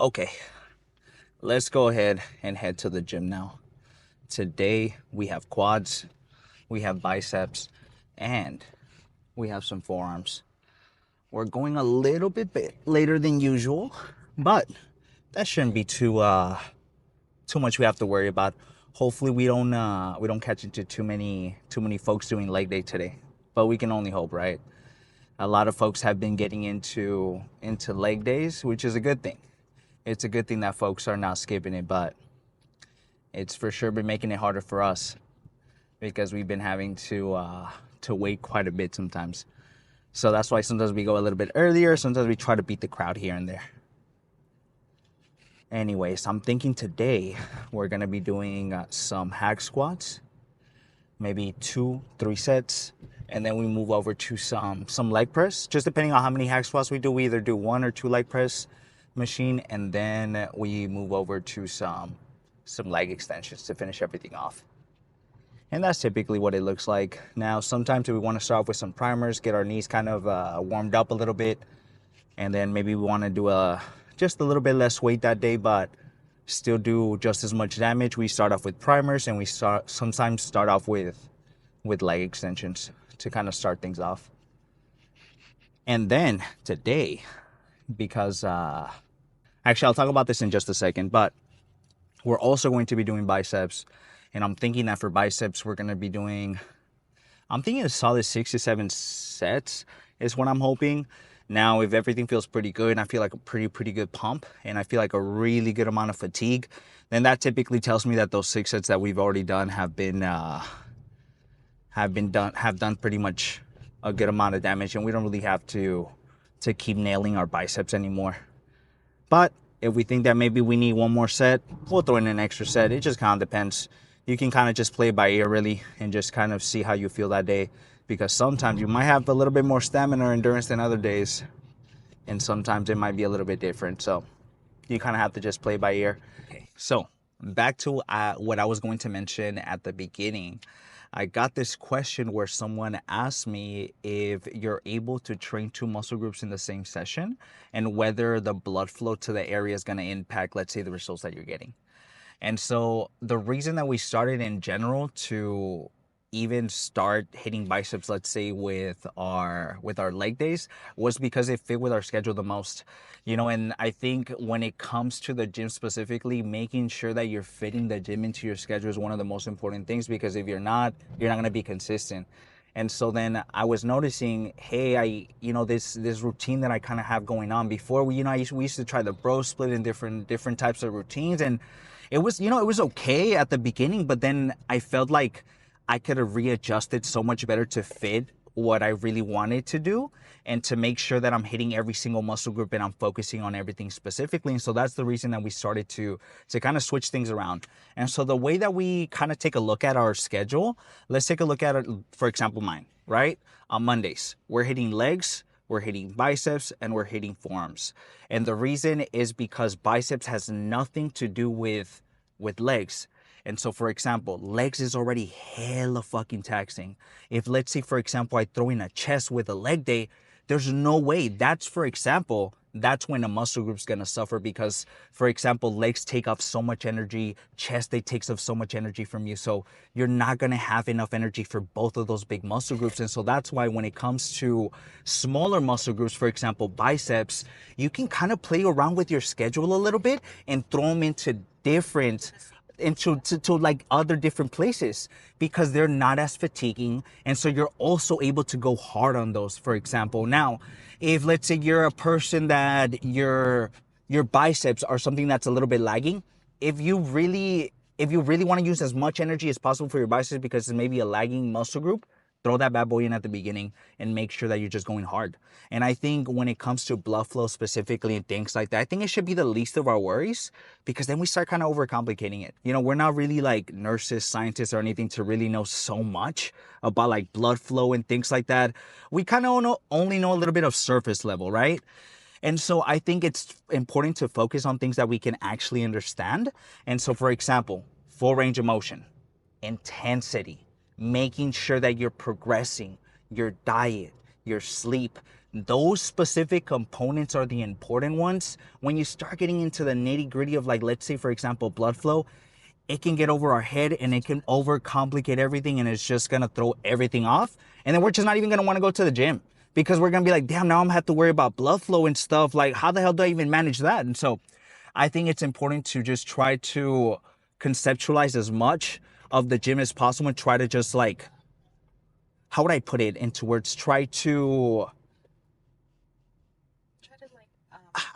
Okay, let's go ahead and head to the gym now. Today we have quads, we have biceps, and we have some forearms. We're going a little bit later than usual, but that shouldn't be too much we have to worry about. Hopefully we don't catch into too many folks doing leg day today. But we can only hope, right? A lot of folks have been getting into leg days, which is a good thing. It's a good thing that folks are not skipping it, but it's for sure been making it harder for us because we've been having to wait quite a bit sometimes. So that's why sometimes we go a little bit earlier. Sometimes we try to beat the crowd here and there. Anyways, I'm thinking today we're gonna be doing some hack squats, maybe 2-3 sets, and then we move over to some leg press. Just depending on how many hack squats we do, we either do 1 or 2 leg press machine, and then we move over to some leg extensions to finish everything off. And that's typically what it looks like. Now, sometimes we want to start off with some primers, get our knees kind of warmed up a little bit, and then maybe we want to do just a little bit less weight that day, but still do just as much damage. We start off with primers, and we sometimes start off with leg extensions to kind of start things off. And then today, because actually I'll talk about this in just a second, but we're also going to be doing biceps. And I'm thinking that for biceps, we're going to be doing, I'm thinking a solid 6 to 7 sets is what I'm hoping. Now, if everything feels pretty good and I feel like a pretty good pump and I feel like a really good amount of fatigue, then that typically tells me that those 6 sets that we've already done have done pretty much a good amount of damage, and we don't really have to keep nailing our biceps anymore. But if we think that maybe we need one more set, we'll throw in an extra set. It just kind of depends. You can kind of just play by ear really and just kind of see how you feel that day, because sometimes you might have a little bit more stamina or endurance than other days, and sometimes it might be a little bit different. So you kind of have to just play by ear. Okay, so back to what I was going to mention at the beginning. I got this question where someone asked me if you're able to train 2 muscle groups in the same session and whether the blood flow to the area is going to impact, let's say, the results that you're getting. And so the reason that we started in general to even start hitting biceps, let's say with our leg days, was because it fit with our schedule the most. And I think when it comes to the gym specifically, making sure that you're fitting the gym into your schedule is one of the most important things, because if you're not going to be consistent. And so then I was noticing, hey, this routine that I kind of have going on before, we used to try the bro split in different types of routines, and it was okay at the beginning, but then I felt like I could have readjusted so much better to fit what I really wanted to do and to make sure that I'm hitting every single muscle group and I'm focusing on everything specifically. And so that's the reason that we started to kind of switch things around. And so the way that we kind of take a look at our schedule, let's take a look at it, for example, mine, right? On Mondays, we're hitting legs, we're hitting biceps, and we're hitting forearms. And the reason is because biceps has nothing to do with legs. And so, for example, legs is already hella fucking taxing. If, let's say, for example, I throw in a chest with a leg day, there's no way. That's when a muscle group's gonna suffer, because, for example, legs take off so much energy, chest, they takes off so much energy from you. So you're not gonna have enough energy for both of those big muscle groups. And so that's why when it comes to smaller muscle groups, for example, biceps, you can kind of play around with your schedule a little bit and throw them into like other different places, because they're not as fatiguing, and so you're also able to go hard on those. For example, now if let's say you're a person that your biceps are something that's a little bit lagging, if you really want to use as much energy as possible for your biceps because it's maybe a lagging muscle group, throw that bad boy in at the beginning and make sure that you're just going hard. And I think when it comes to blood flow specifically and things like that, I think it should be the least of our worries, because then we start kind of overcomplicating it. We're not really like nurses, scientists, or anything to really know so much about like blood flow and things like that. We kind of only know a little bit of surface level, right? And so I think it's important to focus on things that we can actually understand. And so, for example, full range of motion, intensity, making sure that you're progressing, your diet, your sleep, those specific components are the important ones. When you start getting into the nitty gritty of, like, let's say, for example, blood flow, it can get over our head and it can overcomplicate everything, and it's just gonna throw everything off. And then we're just not even gonna wanna go to the gym because we're gonna be like, damn, now I'm gonna have to worry about blood flow and stuff. Like, how the hell do I even manage that? And so I think it's important to just try to conceptualize as much of the gym as possible and try to just, like, how would I put it into words?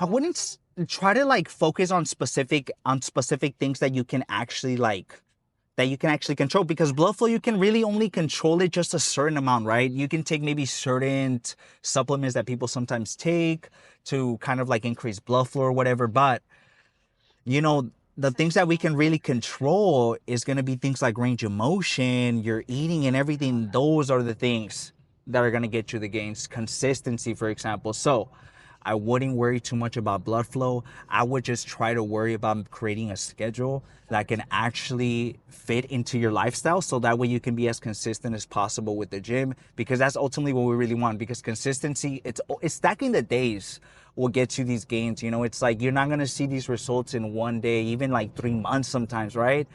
I wouldn't try to, like, focus on specific things that you can actually, like, that you can actually control, because blood flow, you can really only control it just a certain amount, right? You can take maybe certain supplements that people sometimes take to kind of like increase blood flow or whatever, but you know, the things that we can really control is going to be things like range of motion, your eating and everything. Those are the things that are going to get you the gains. Consistency, for example. So I wouldn't worry too much about blood flow. I would just try to worry about creating a schedule that can actually fit into your lifestyle, so that way you can be as consistent as possible with the gym, because that's ultimately what we really want. Because consistency, it's stacking the days will get you these gains. You know, it's like you're not going to see these results in one day, even like 3 months sometimes, right?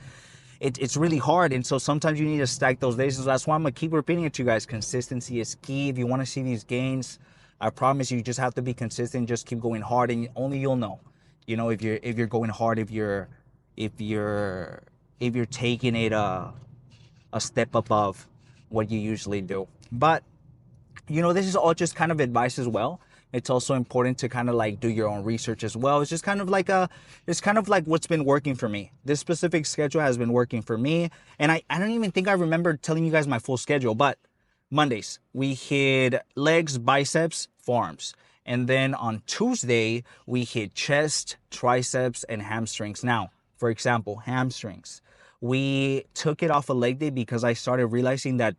It's really hard. And so sometimes you need to stack those days. So that's why I'm going to keep repeating it to you guys. Consistency is key. If you want to see these gains, I promise you just have to be consistent. Just keep going hard, and only you'll know. You know, if you're going hard, if you're taking it a step above what you usually do. But you know, this is all just kind of advice as well. It's also important to kind of like do your own research as well. It's just kind of like it's kind of like what's been working for me. This specific schedule has been working for me. And I don't even think I remember telling you guys my full schedule, but Mondays, we hit legs, biceps, forearms. And then on Tuesday, we hit chest, triceps, and hamstrings. Now, for example, hamstrings. We took it off a leg day because I started realizing that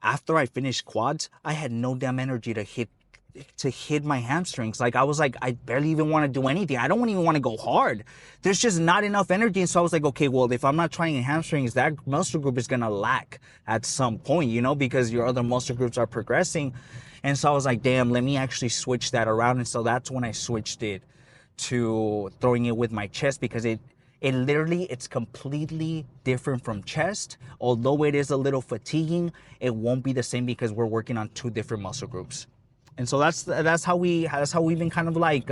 after I finished quads, I had no damn energy to hit my hamstrings. Like, I was like, I barely even want to do anything. I don't even want to go hard. There's just not enough energy. And so I was like, okay, well, if I'm not trying hamstrings, that muscle group is going to lack at some point, you know, because your other muscle groups are progressing. And so I was like, damn, let me actually switch that around. And so that's when I switched it to throwing it with my chest, because it's completely different from chest. Although it is a little fatiguing, it won't be the same because we're working on two different muscle groups. And so that's how we've been kind of like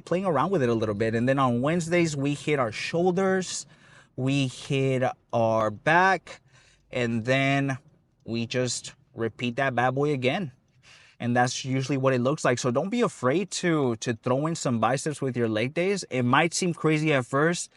playing around with it a little bit. And then on Wednesdays, we hit our shoulders, we hit our back, and then we just repeat that bad boy again. And that's usually what it looks like. So don't be afraid to throw in some biceps with your leg days. It might seem crazy at first,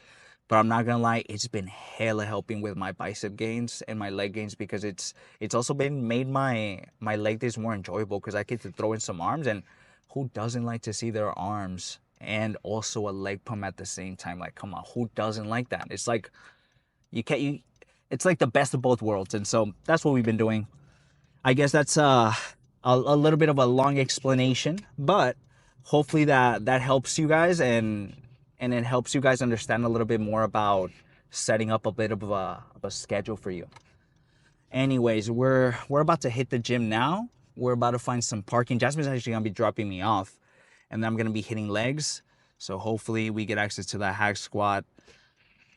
but I'm not gonna lie, it's been hella helping with my bicep gains and my leg gains, because it's also been made my leg days more enjoyable, because I get to throw in some arms, and who doesn't like to see their arms and also a leg pump at the same time? Like, come on, who doesn't like that? It's like it's like the best of both worlds. And so that's what we've been doing. I guess that's a little bit of a long explanation, but hopefully that helps you guys, and it helps you guys understand a little bit more about setting up a bit of a schedule for you. Anyways, we're about to hit the gym now. We're about to find some parking. Jasmine's actually gonna be dropping me off, and then I'm gonna be hitting legs. So hopefully we get access to that hack squat.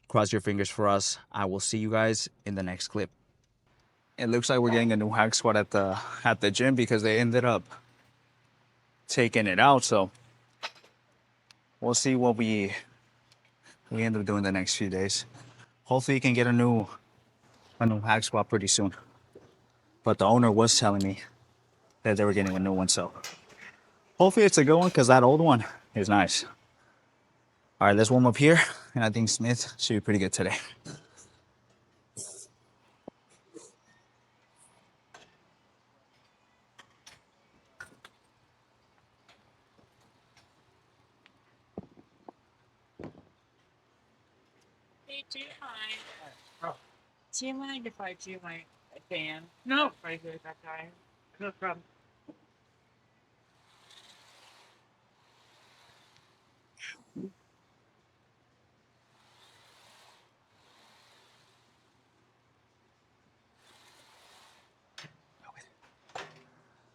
Cross your fingers for us. I will see you guys in the next clip. It looks like we're getting a new hack squat at the gym, because they ended up taking it out. So we'll see what we end up doing the next few days. Hopefully you can get a new hack squat pretty soon. But the owner was telling me that they were getting a new one, so hopefully it's a good one, because that old one is nice. All right, let's warm up here, and I think Smith should be pretty good today. Hey, do you mind? Do you mind if I do my fan? No. If I do that guy? No problem.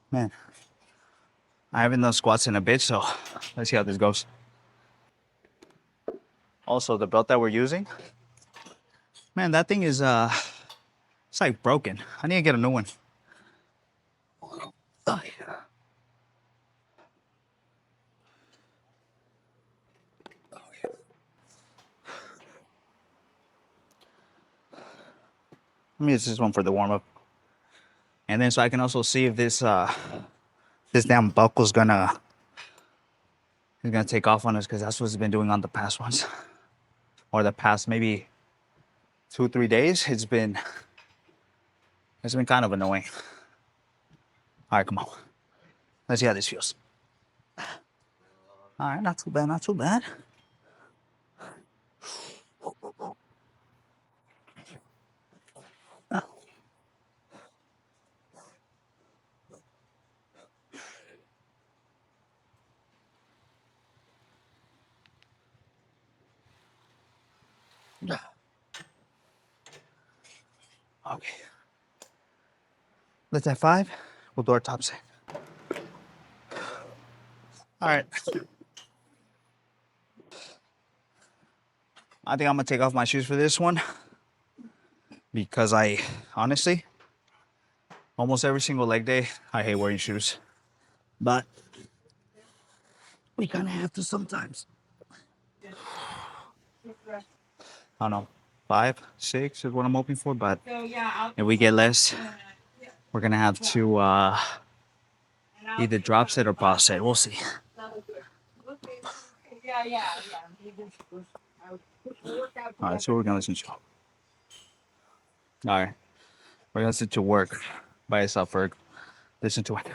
Man, I haven't done squats in a bit, so let's see how this goes. Also, the belt that we're using, man, that thing is it's like broken. I need to get a new one. Oh, yeah. Let me use this one for the warm up, and then so I can also see if this damn buckle's gonna take off on us, because that's what it's been doing on the past ones, or the past maybe 2-3 days. It's been kind of annoying. All right, come on. Let's see how this feels. All right, not too bad, not too bad. Okay. Let's have 5. We'll do our top set. All right. I think I'm gonna take off my shoes for this one, because I honestly, almost every single leg day, I hate wearing shoes. But we kind of have to sometimes. I don't know. 5, 6 is what I'm hoping for, but if we get less, we're gonna have to either drop set or pause set. We'll see. All right, so we're gonna listen to. All right, we're gonna listen to Work by itself. Ferg. Listen to it.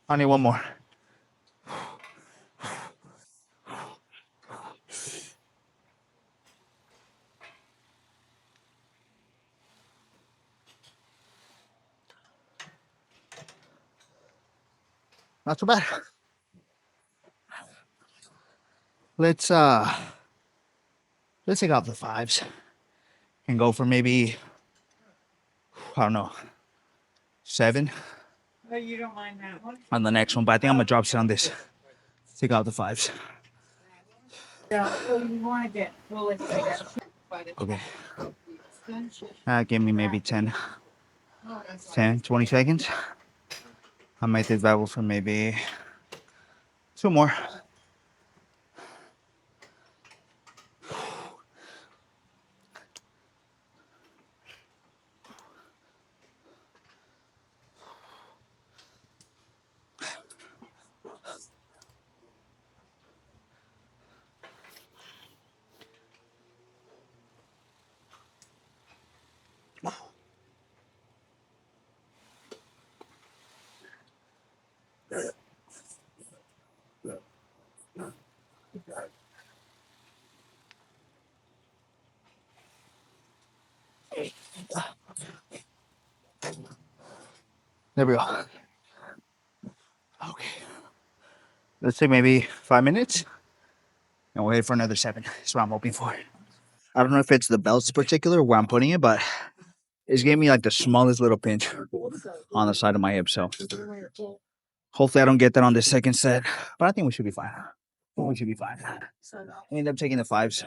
I need one more. Not too bad. Let's take off the 5s and go for maybe, I don't know, 7 Oh, you don't mind that one? on the next one. But I think I'm gonna drop set on this. Take out the 5s. Yeah, so you want to get full excited. Okay. Give me maybe 10, 20 seconds. I might take that for maybe 2 more. There we go. Okay. Let's take maybe 5 minutes and we'll wait for another 7. That's what I'm hoping for. I don't know if it's the belts particular where I'm putting it, but it's giving me like the smallest little pinch on the side of my hip. So hopefully I don't get that on the second set, but I think we should be fine. We should be fine. I ended up taking the 5s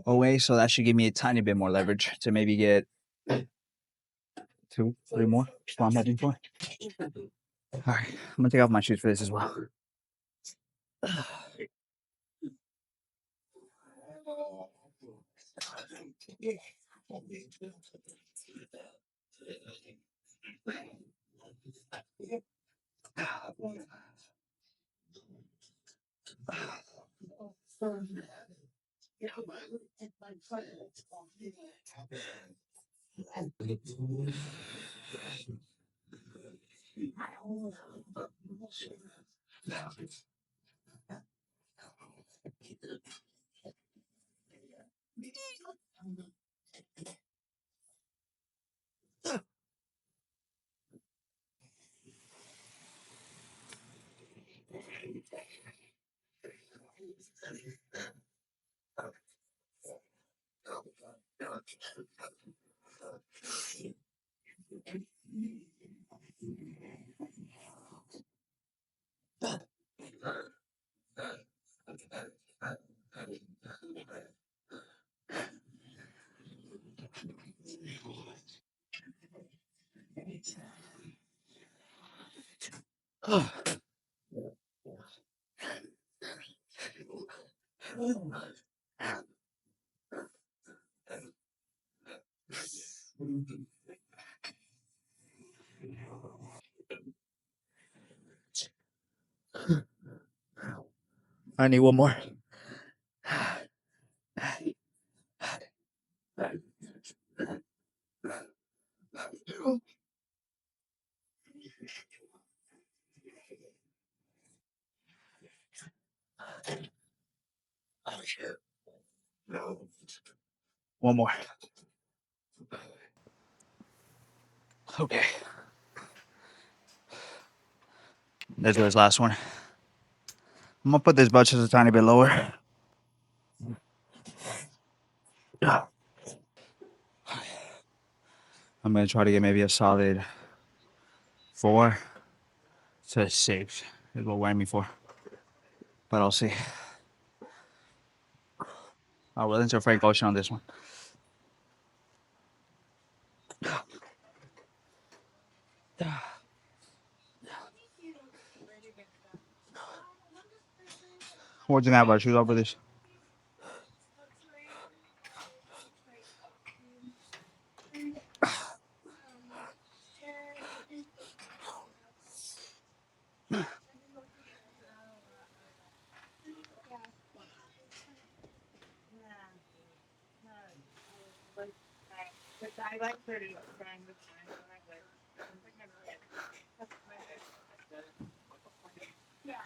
away, so that should give me a tiny bit more leverage to maybe get 2, 3 more. That's what I'm heading for. All right, I'm gonna take off my shoes for this as well. I need one more. One more. Okay. There's this last one. I'm gonna put this butt just a tiny bit lower. I'm gonna try to get maybe a solid 4 to 6 is what we're aiming for. But I'll see. I'll willing to Frank Ocean on this one. What's gonna have our shoes over this? I like pretty trying to find yeah.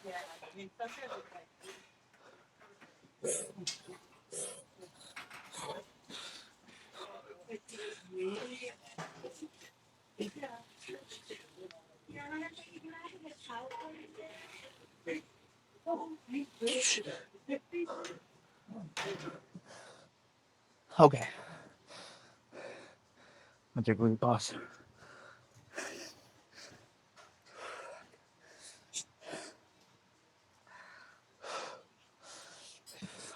Yeah, I mean, sometimes it's like, Okay. I'll take a quick pause.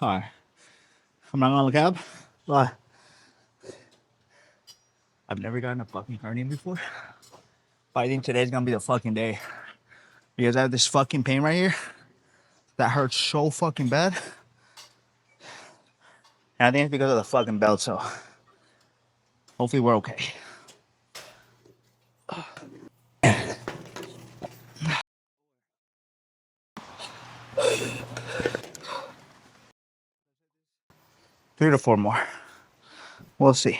Alright. I'm not on the cab. But I've never gotten a fucking hernia before. But I think today's gonna be the fucking day. Because I have this fucking pain right here that hurts so fucking bad. And I think it's because of the fucking belt, so hopefully we're okay. 3 to 4 more. We'll see.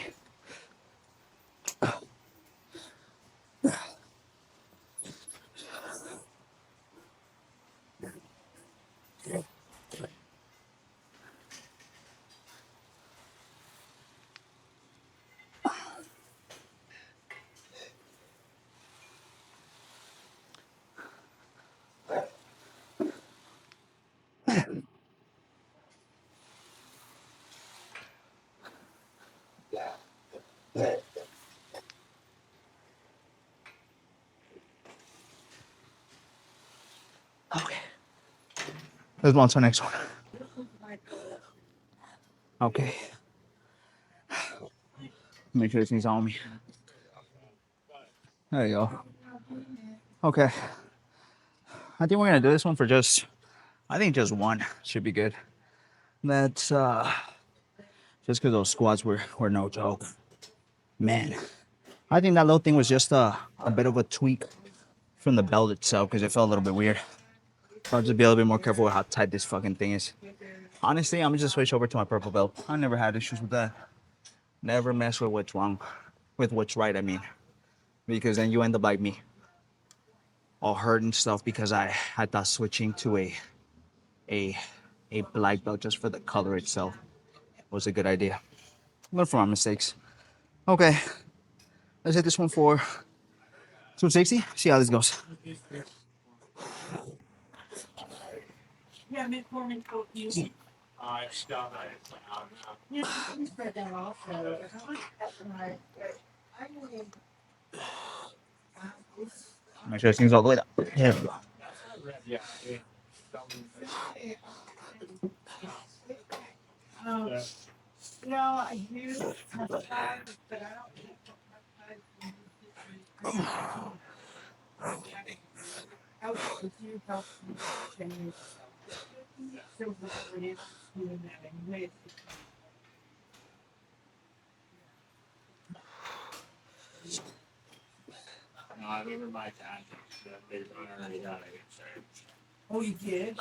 Okay. Let's move on to the next one. Okay. Make sure this thing's on me. There you go. Okay. I think we're gonna do this one for just, I think just one should be good. That's just because those squats were no joke. Man, I think that little thing was just a bit of a tweak from the belt itself because it felt a little bit weird. So I'll just be a little bit more careful with how tight this fucking thing is. Honestly, I'm gonna just switch over to my purple belt. I never had issues with that. Never mess with what's wrong, with what's right, I mean. Because then you end up like me, all hurt and stuff because I thought switching to a a black belt just for the color itself was a good idea. Learn from our mistakes. Okay, let's hit this one for 260. See how this goes. Yeah, metformin coat music. I still you spread that also. Make sure this thing's all the way up. There we go. Um, no, I do exercise, but I don't eat out with you help me change. So what it is doing that anyway. No, I remember my tactics. They already got it. Oh, you did?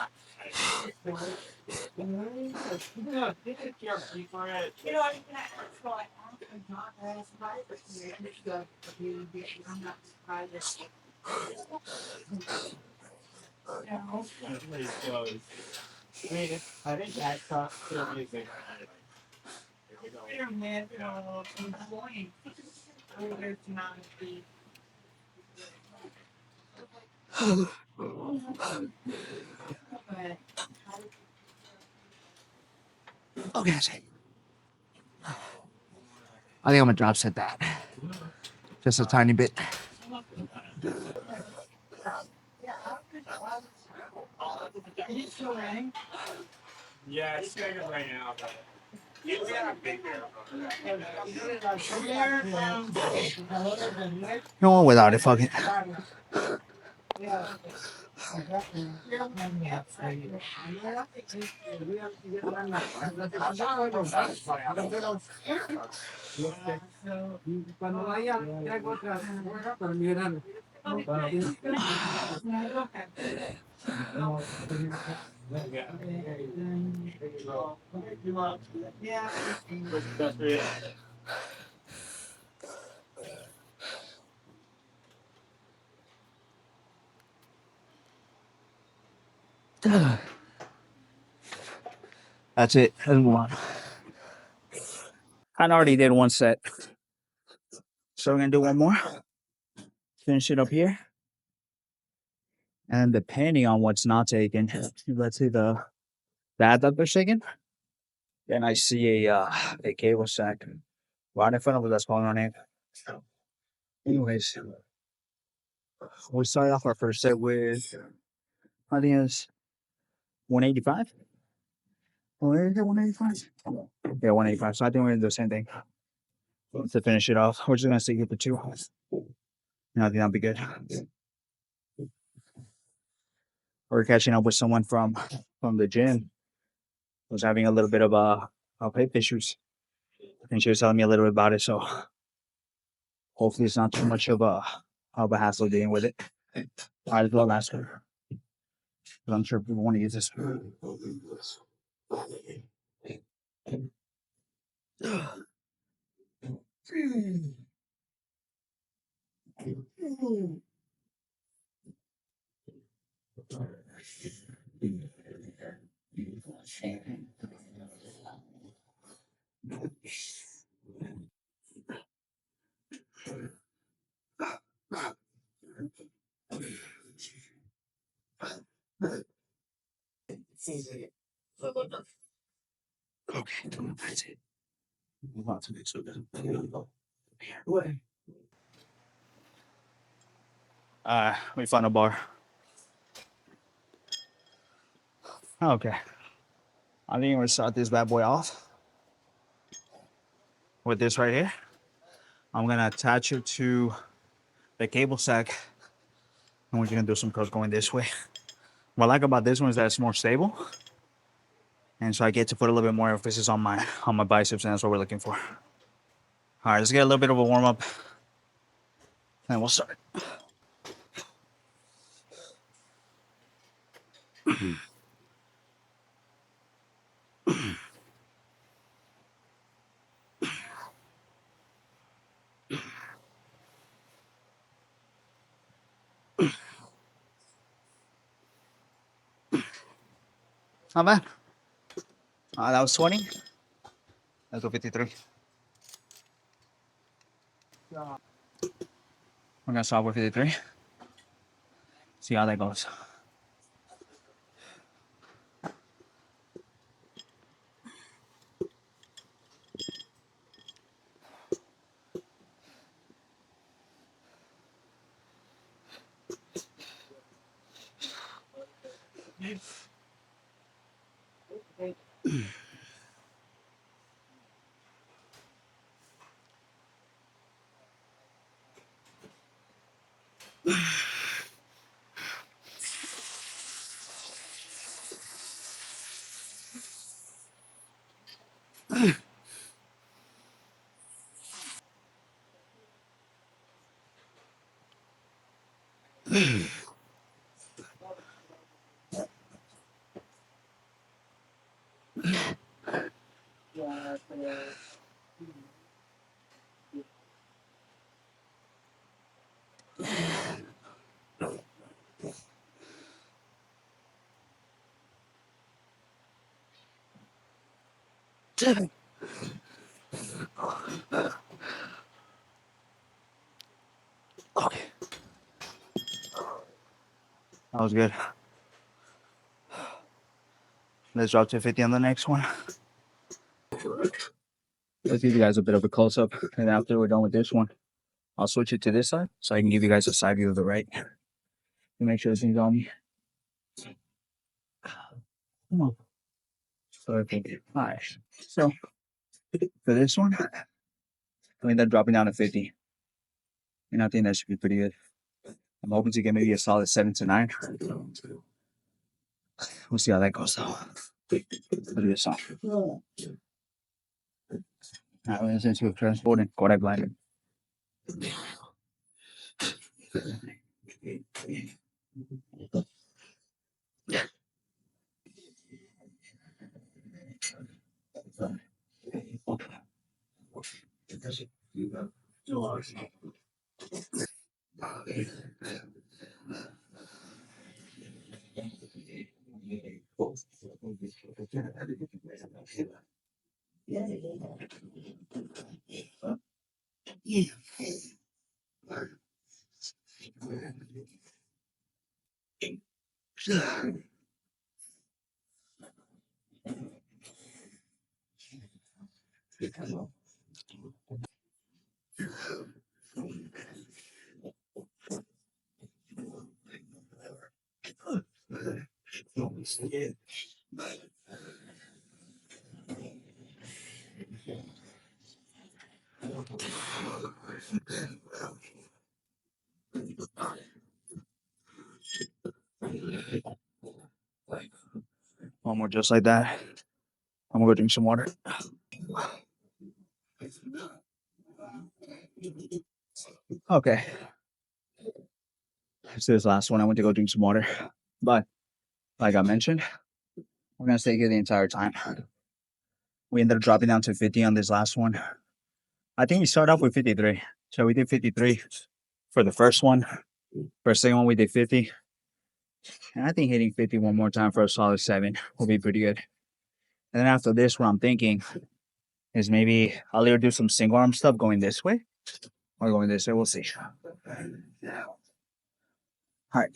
Yeah, this is your secret. You know, I mean, so I honestly not as surprised, but I'm not surprised. No. I mean, I think that stuff still is a pyramid of employing. There's not the. But Okay, that's it. I think I'm gonna drop set that. Just a tiny bit. is it still running? Yeah, it's good right now. You got a big No, without it, fuck it. Yeah. That's it. Let's move on. I already did one set. So we're gonna do one more. Finish it up here. And depending on what's not taken, let's see the adductor shaken. Then I see a cable sack right in front of us that's falling on it. Anyways, we started off our first set with, I think it's 185. Or is it 185? Yeah, 185. So I think we're gonna do the same thing to finish it off. We're just gonna stick it for two. And I think that'll be good. We're catching up with someone from the gym who's having a little bit of hip issues. And she was telling me a little bit about it. So hopefully it's not too much of a hassle dealing with it. Might as well ask her. But I'm sure people want to use this. Okay, that's it. Move on to the next one. We found a bar. Okay. I think we're gonna start this bad boy off with this right here. I'm gonna attach it to the cable sack, and we're gonna do some curls going this way. What I like about this one is that it's more stable, and so I get to put a little bit more emphasis on my biceps, and that's what we're looking for. All right, let's get a little bit of a warm up, and we'll start. Not bad. That was 20. Let's go 53. We're gonna start with 53. See how that goes. Okay, that was good. Let's drop to 50 on the next one. Let's give you guys a bit of a close up, and after we're done with this one, I'll switch it to this side so I can give you guys a side view of the right. To make sure this thing's on me. Come on. Perfect. All right. So for this one, I end up dropping down to 50. And I think that should be pretty good. I'm hoping to get maybe a solid 7 to 9. We'll see how that goes though. Let's do this song. All right, we're going to transporting. Kodak blind. One more just like that. I'm gonna go drink some water. Okay. So this last one, I went to go drink some water. But like I mentioned, we're gonna stay here the entire time. We ended up dropping down to 50 on this last one. I think we started off with 53. So we did 53 for the first one. For the second one, we did 50. And I think hitting 50 one more time for a solid 7 will be pretty good. And then after this, what I'm thinking is maybe I'll either do some single arm stuff going this way or going this way. We'll see. All right.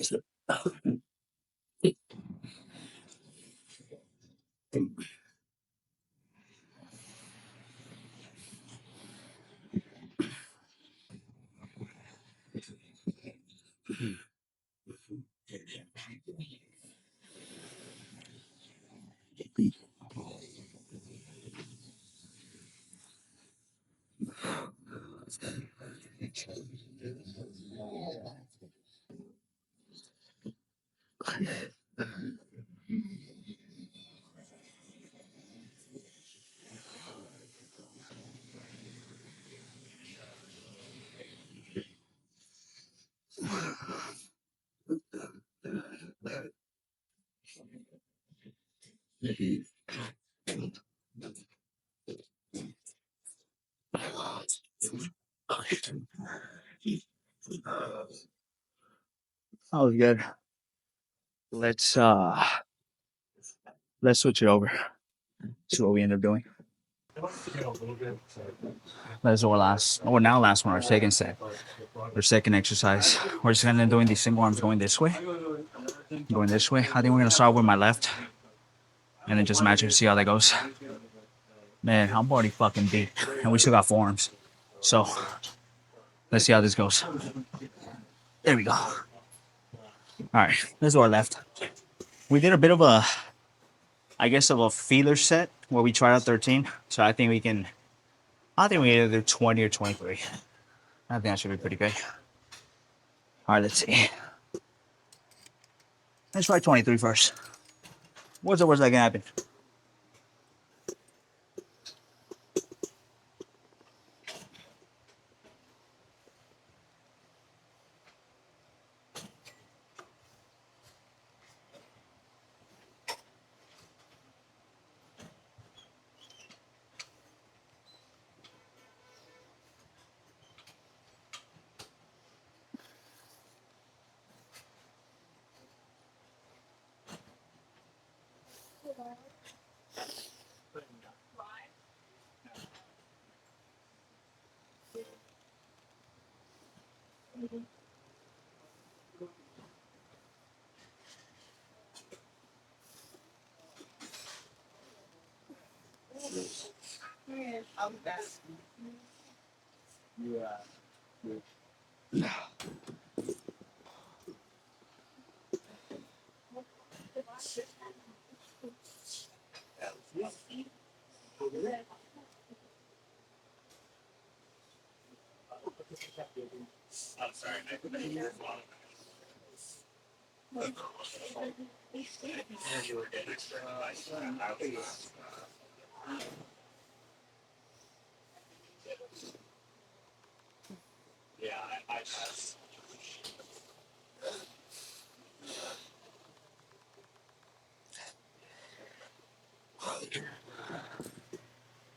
Oh, good. Let's let's switch it over. See what we end up doing. Let's do our last, or now last one, our second set, our second exercise. We're just gonna doing these single arms going this way, going this way. I think we're gonna start with my left, and then just match it, see how that goes. Man, I'm already fucking beat, and we still got forearms. So let's see how this goes. There we go. All right, let's do our left. We did a bit of a, I guess, of a feeler set where we tried out 13. So I think we can, I think we either do 20 or 23. I think that should be pretty good. All right, let's see. Let's try 23 first. What's the worst that can happen?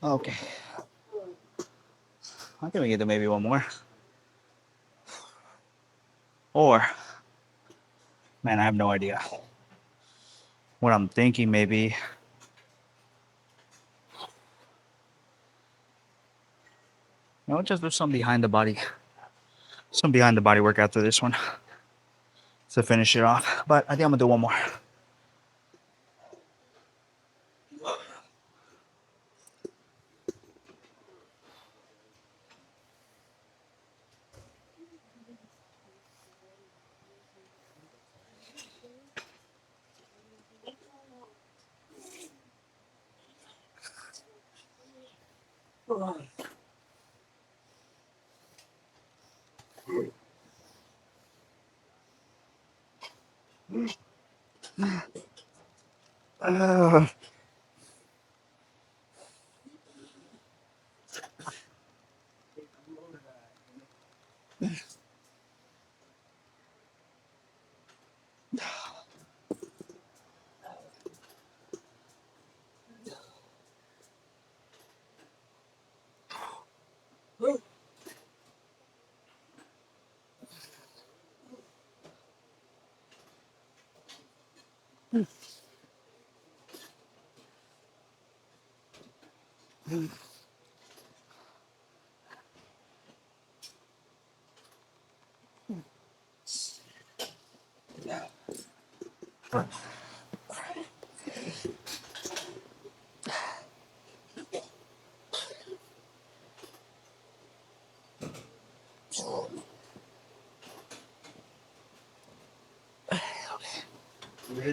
Okay. I think we can do maybe one more. Or, man, I have no idea. What I'm thinking maybe, just do some behind the body. Some behind the body work after this one to finish it off. But I think I'm gonna do one more.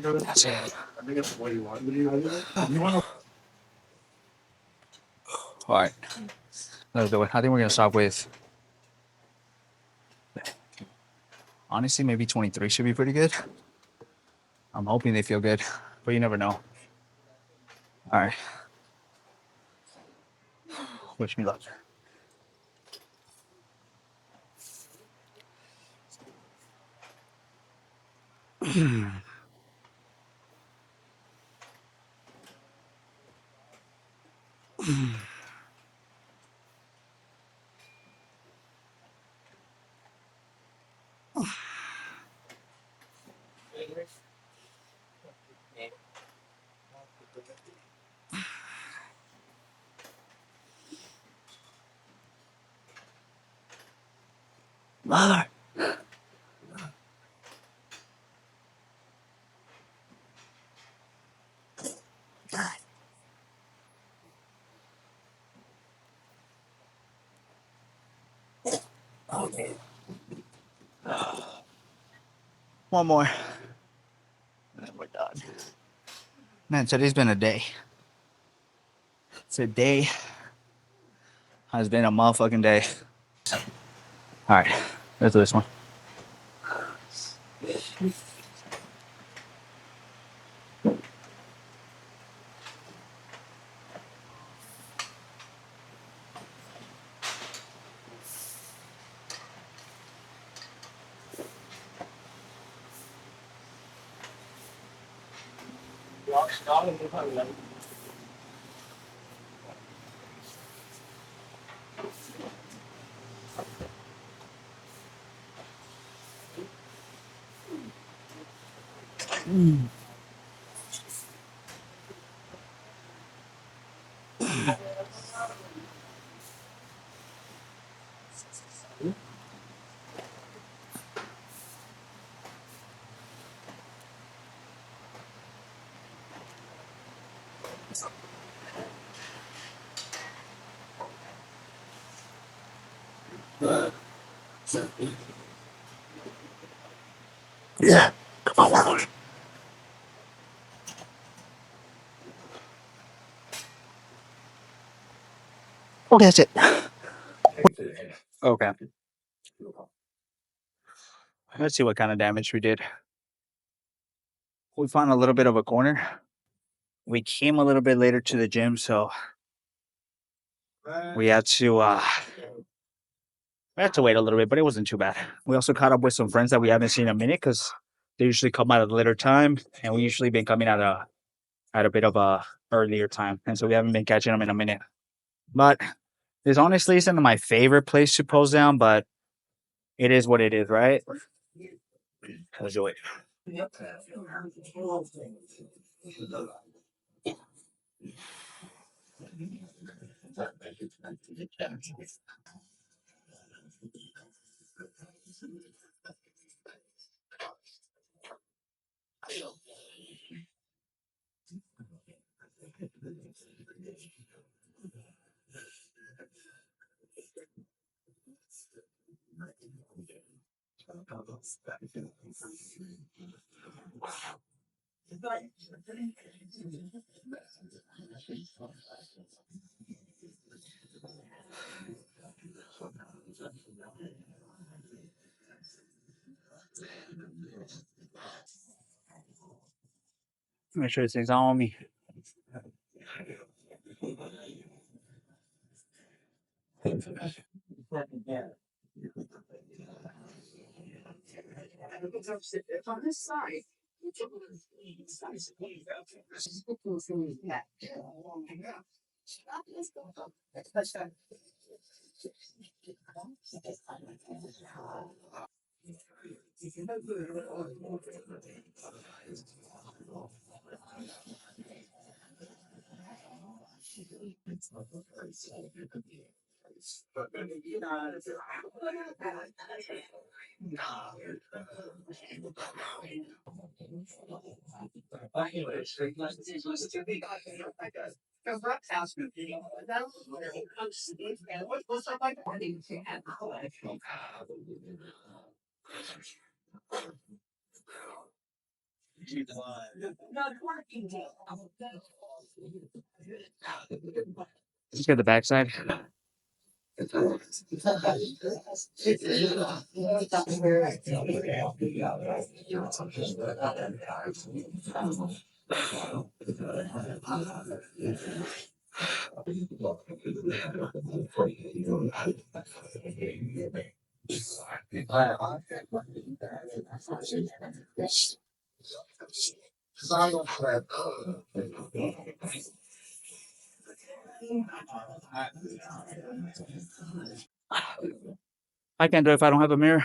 That's it. All right, let's do it. I think we're gonna start with Honestly, maybe 23 should be pretty good. I'm hoping they feel good, but you never know. All right. Wish me luck. Mother. Okay. One more. And we're done. Man, today's been a day. Today has been a motherfucking day. All right, let's do this one. Yeah, come on. Oh, that's it. Okay. Let's see what kind of damage we did. We found a little bit of a corner. We came a little bit later to the gym, so we had to wait a little bit, but it wasn't too bad. We also caught up with some friends that we haven't seen in a minute because they usually come at a later time, and we usually been coming at a bit of a earlier time, and so we haven't been catching them in a minute. But this honestly isn't my favorite place to pose down, but it is what it is, right? Let's do it. Make sure this thing's on me. Just get the backside. I can't do it if I don't have a mirror.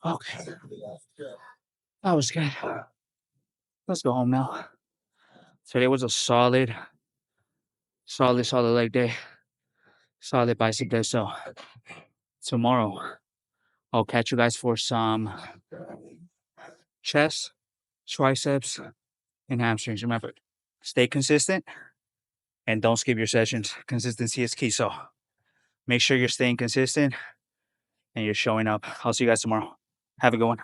Okay, that was good. Let's go home now. Today was a solid leg day, solid bicep day. So tomorrow I'll catch you guys for some chest, triceps, and hamstrings. Remember, stay consistent and don't skip your sessions. Consistency is key. So make sure you're staying consistent and you're showing up. I'll see you guys tomorrow. Have a good one.